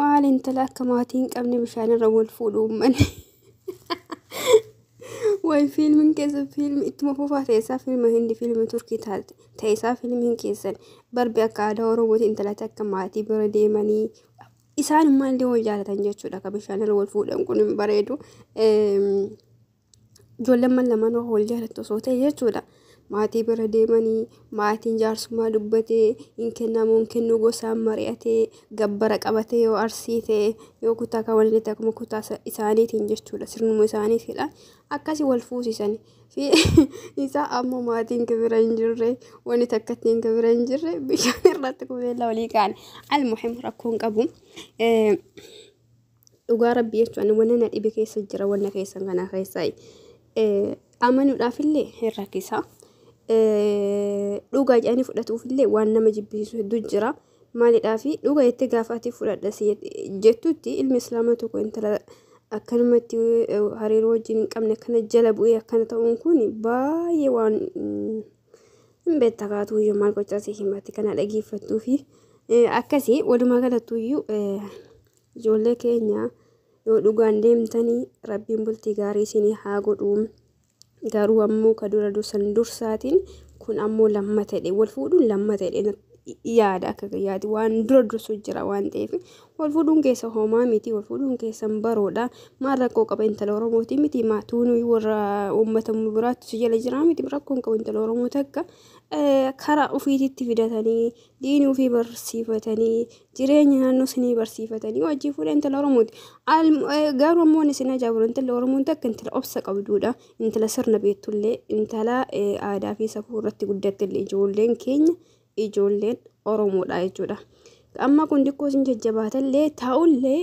maal intala akka maatiin qabne bishaan irra wal fuudhu uummanni. Way fiilmiin keessa fiilmi ittuma fufaa ta'esaa fiilma hindi fiilmi turkii taate ta'esaa fiilmiin keessan barbi akka aadaa Oromooti intala akka maatii bira deemanii isaan maallee wal jaalatan jechuudha. Akka bishaan irra wal fuudhan kun hin bareedu. Ijoolleen lamaan wal jaalatu osoo ta'e jechuudha. Maatii bira deemanii maatiin jaarsummaa dubbatee hin kennu gosaan mari'atee gabbara qabatee yoo arsii ta'e yoo kutaa kan waliin akkuma kutaa isaaniitiin jechuudha. Sirnuma isaaniitidha. Akkasii wal fuusisan isaa ammoo maatiin kibira hin jirre wanni takka ittiin kibira hin jirre bishaan irratti qubeella walii kaan almuhim rakkoon qabu. Dhugaa rabbii jechuun wanna na dhibe keessa jira wanna keessan kana keessaa amanuudhaafillee hin rakkisa. Dhugaa jedhanii fudhatuufillee waan nama jibbisiisu hedduu jira. Maalidhaaf dhugaa itti gaafatti fudhadha jettutti ilmi islaamaa tokko intala akkanumatti hariiroo wajjin hin qabne kana jala bu'ee akkana ta'uun kun baay'ee waan hin beektakaatu iyyuu maal gochaasii himatti kana dhageeffattuu fi akkasii walumaa galattuyyuu ijoollee keenya yoo dhugaan deemtanii rabbiin bultii gaarii isinii haa godhu. Garuu ammoo ka dura dursaatiin kun ammoo lammatadhe wal fuudhuun lammatadhe yaada akka yaadi waan dura dursu jira waan ta'eef wal fuudhuun keessa homaa miti wal fuudhuun keessa baroodha. Maal rakkoo qaba intala Oromooti miti maatuun warra uummata biraatti si jala jira miti rakkoon qaba intala Oromoo takka karaa ofiititti fidatanii diinii ofii barsiifatanii jireenya naannoo isinii barsiifatanii wajjii fuudhan intala Oromooti. Garuu ammoo isin ajaa'ibu intala Oromoon takka intala obsa qabduudha. Intala sirna beektullee intala aadaa fi safuu irratti guddattellee ijoolleen keenya ijoolleen Oromoodha jechuudha. Amma kun dikkoo isin jajjabaatallee taa'ullee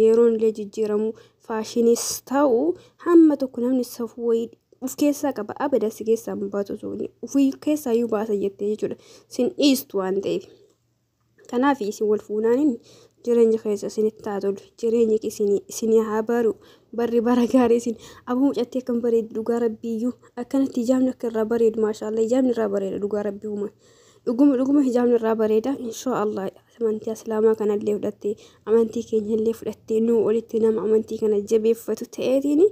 yeroonillee jijjiiramu faashinis ta'u hamma tokko namni safuu wayii uf keessaa qaba abada si keessaa baatu sun ufii keessaa iyyuu baasa jettee jechuudha. Sin dhiistu waan ta'eef. Kanaaf isin wal fuunaan jireenya keessa isinitti taatolu jireenya isinii haa baru barri bara gaarii isin abuu mucatti akkam bareedu dhugaa rabbiiyyuu akkanatti hijaabni akka irraa bareedu maashaallah hijaabni irraa bareeda dhugaa rabbii uuma. Dhuguma hijaabni irraa bareeda inshaallah amantii islaamaa kanallee fudhattee amantii keenyallee fudhattee nuu olitti nama amantii kana jabeeffatu ta'eetiin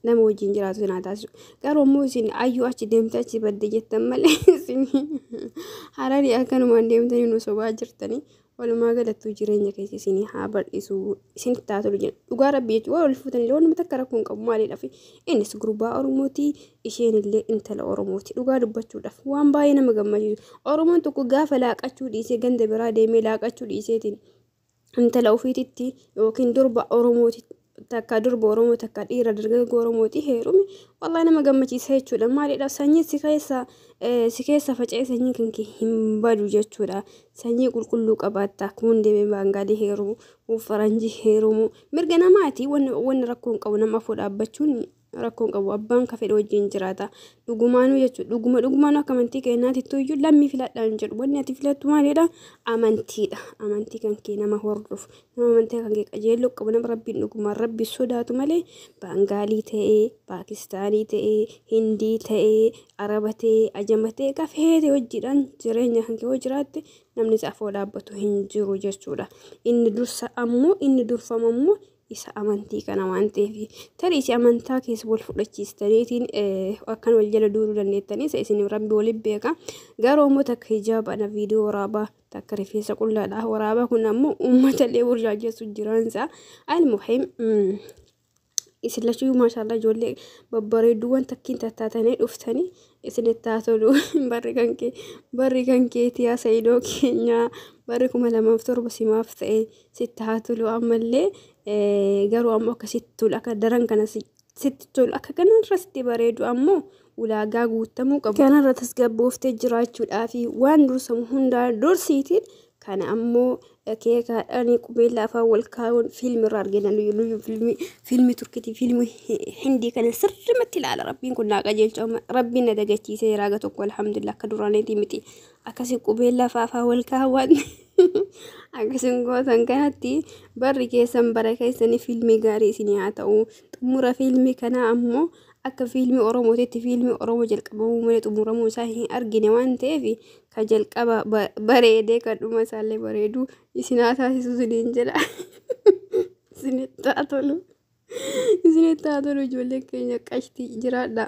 nama wajjin jiraatu sinaa taasisu. Garuu ammoo isin ayyuu achi deemtee achi badde jettan malee isin hararii akkanumaan deemtanii nu sobaa jirtanii walumaa galattuu jireenya keessa isinii haa bal'isu isinitti taatolu jedha. Dhugaa rabbii jechuun wal fuutanillee waan takka rakkoon qabu maaliidhaaf innis gurbaa Oromooti isheenillee intala Oromooti dhugaa dubbachuudhaaf waan baay'ee nama gammachiisu. Oromoon tokko gaafa laaqachuu dhiisee ganda biraa deemee laaqachuu dhiiseetiin intala ofiititti yookiin durba Oromooti takka durba Oromoo takka dhiira dargaggoo Oromooti heerumi wallahi nama gammachiisa jechuudha. Maaliidhaaf sanyii si keessa faca'ee sanyii kan kee hin badu jechuudha. Sanyii qulqulluu qabaatta akkuma deemee baangaalii heerumu faranjii heerumu mirga namaati wanni rakkoon qabu nama afoo dhaabbachuun rakkoon qabu abbaan ka fedhe wajjin jiraata. Dhugumaanuu jechuudha dhugumaanuu akka amantii keenyaatti iyyuu lammii filadhaan jedhu wanni ati filattu maalidha amantiidha. Amantii kan kee nama hordofu nama amantii kan kee qajeeluu qabu nama rabbiin dhugumaan rabbi sodaatu malee baangaalii ta'ee paakistaanii ta'ee hindii ta'ee araba ta'ee ajama ta'ee kafeete hojiidhaan jireenya kan kee hoo jiraatte namni afoo dhaabbatu hin jiru jechuudha. Inni durfama ammoo isa amantii kana waan ta'eef tarii amantaa keessa wal fudhachiistaniitiin akkan wal jala duuluu dandeettanii isin rabbi waliin beeka. Garuu ammoo takka hijaabana viidiyoo waraabaa takka rifeensa qullaadha waraabaa kun ammoo uummatallee burjaajessu jiraansa almuhim isin lachuu maashaallah ijoollee babbareedduuwwan takkiin tattaatanii dhuftanii isinitti taatolu barri kan keetii Saidoo keenya barri 2007 simaaf ta'e sitti taatolu ammallee garuu ammoo akkasitti tolu akka daran kana sitti tolu akka kanarra sitti bareedu ammoo ulaagaa guutamuu qabu. Kanarra tasgabbooftee jiraachuudhaaf waan dursamu hundaa dursiitiin kana ammoo keekaadhaan qubeellaa afaan wal kaa'uun fiilmii irraa arginan fiilmii turkiitii fiilmii hindii kana sirrimatti ilaala rabbiin kun naa qajeelcha rabbiin na dagachiisee raaga tokko alhamdulillah akka duraaniitii miti akkasii qubeellaa afaan wal kaa'uun akkasiin gootan kanatti barri keessan bara keessanii fiilmii gaarii isinii haa ta'u xumura fiilmii kana ammoo akka fiilmii Oromootiitti fiilmii Oromoo jalqabamuu malee xumuramuu isaa hin argine waan ta'eef ka jalqaba bareedee kan dhuma isaallee bareedu isin haa taasisu isiniin jedha. Isinitti haa tolu ijoolleen keenya qashtii jiraadha.